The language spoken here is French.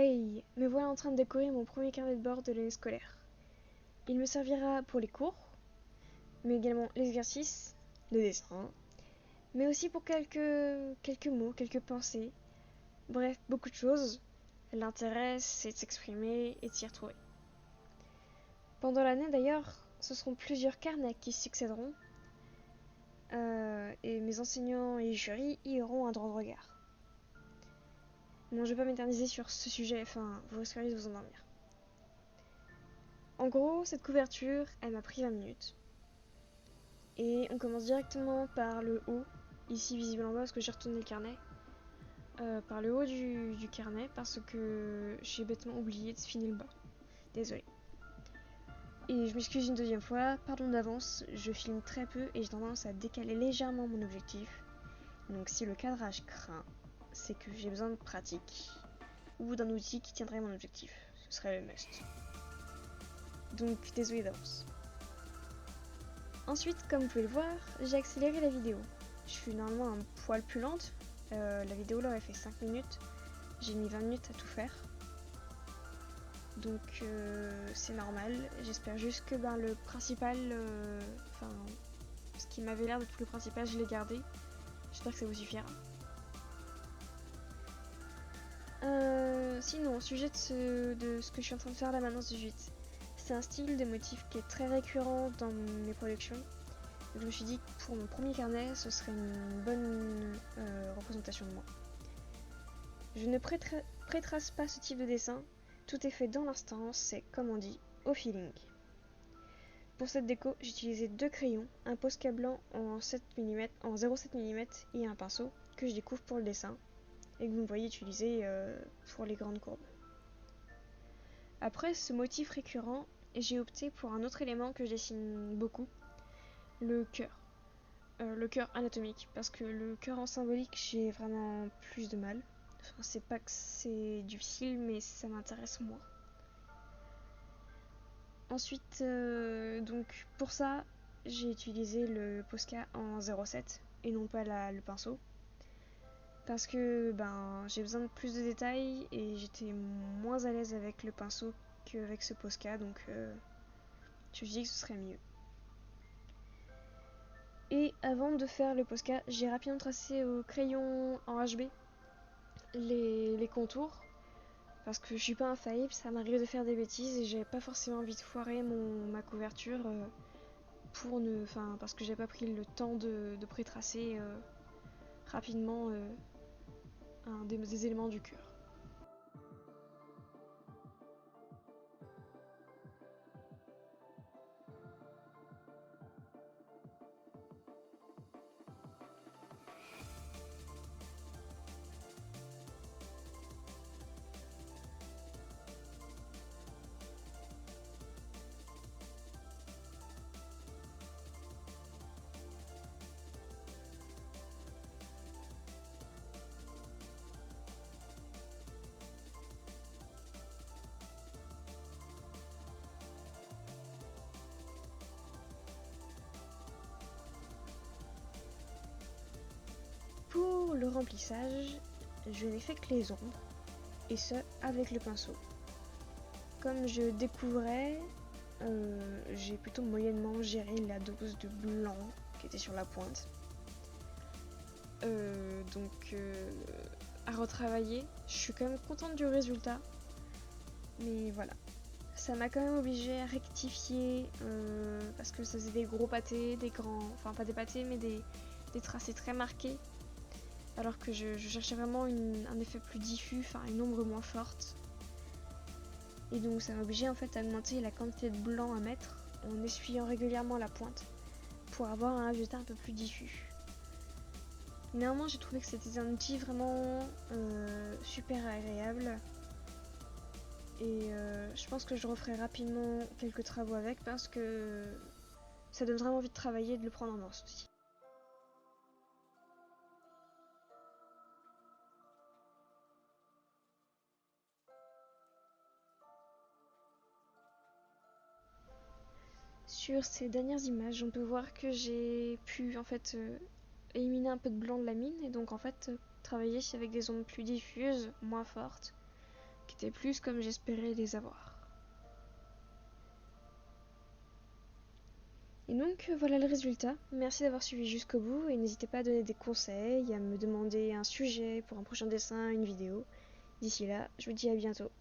Hey, me voilà en train de décorer mon premier carnet de bord de l'année scolaire. Il me servira pour les cours, mais également les exercices, le dessin, mais aussi pour quelques mots, quelques pensées. Bref, beaucoup de choses. L'intérêt, c'est de s'exprimer et de s'y retrouver. Pendant l'année d'ailleurs, ce seront plusieurs carnets qui succéderont, et mes enseignants et jurys y auront un droit de regard. Bon, je vais pas m'éterniser sur ce sujet, enfin, vous risqueriez de vous endormir. En gros, cette couverture, elle m'a pris 20 minutes. Et on commence directement par le haut, ici visible en bas parce que j'ai retourné le carnet. Par le haut du carnet parce que j'ai bêtement oublié de finir le bas. Désolée. Et je m'excuse une deuxième fois, pardon d'avance, je filme très peu et j'ai tendance à décaler légèrement mon objectif. Donc si le cadrage craint, c'est que j'ai besoin de pratique ou d'un outil qui tiendrait mon objectif. Ce serait le must. Donc désolé d'avance. Ensuite, comme vous pouvez le voir, j'ai accéléré la vidéo. Je suis normalement un poil plus lente. La vidéo là elle fait 5 minutes. J'ai mis 20 minutes à tout faire. Donc c'est normal. J'espère juste que le principal, ce qui m'avait l'air d'être le principal, je l'ai gardé. J'espère que ça vous suffira. Sinon, au sujet de ce que je suis en train de faire là maintenant, c'est un style de motif qui est très récurrent dans mes productions. Donc je me suis dit que pour mon premier carnet, ce serait une bonne représentation de moi. Je ne prétrace pas ce type de dessin, tout est fait dans l'instant, c'est comme on dit, au feeling. Pour cette déco, j'ai utilisé deux crayons, un Posca blanc en 0,7 mm et un pinceau que je découvre pour le dessin et que vous me voyez utiliser pour les grandes courbes. Après ce motif récurrent, j'ai opté pour un autre élément que je dessine beaucoup, le cœur. Le cœur anatomique, parce que le cœur en symbolique, j'ai vraiment plus de mal. Enfin, c'est pas que c'est difficile, mais ça m'intéresse moins. Ensuite, donc pour ça, j'ai utilisé le Posca en 0,7 et non pas le pinceau. Parce que j'ai besoin de plus de détails et j'étais moins à l'aise avec le pinceau qu'avec ce Posca, donc je me suis dit que ce serait mieux. Et avant de faire le Posca, j'ai rapidement tracé au crayon en HB les contours. Parce que je suis pas infaillible, ça m'arrive de faire des bêtises et j'avais pas forcément envie de foirer ma couverture parce que j'ai pas pris le temps de pré-tracer rapidement des éléments du cœur. Pour le remplissage, je n'ai fait que les ombres, et ce avec le pinceau. Comme je découvrais, j'ai plutôt moyennement géré la dose de blanc qui était sur la pointe. À retravailler, je suis quand même contente du résultat, mais voilà. Ça m'a quand même obligée à rectifier parce que ça faisait des gros pâtés, des grands, enfin pas des pâtés mais des tracés très marqués. Alors que je cherchais vraiment un effet plus diffus, enfin une ombre moins forte. Et donc ça m'a obligée en fait à augmenter la quantité de blanc à mettre en essuyant régulièrement la pointe pour avoir un résultat un peu plus diffus. Néanmoins j'ai trouvé que c'était un outil vraiment super agréable. Et je pense que je referai rapidement quelques travaux avec parce que ça donne vraiment envie de travailler et de le prendre en main cet outil. Sur ces dernières images, on peut voir que j'ai pu en fait éliminer un peu de blanc de la mine et donc en fait travailler avec des ombres plus diffuses, moins fortes, qui qui étaient plus comme j'espérais les avoir. Et donc voilà le résultat. Merci d'avoir suivi jusqu'au bout et n'hésitez pas à donner des conseils, à me demander un sujet pour un prochain dessin, une vidéo. D'ici là, je vous dis à bientôt.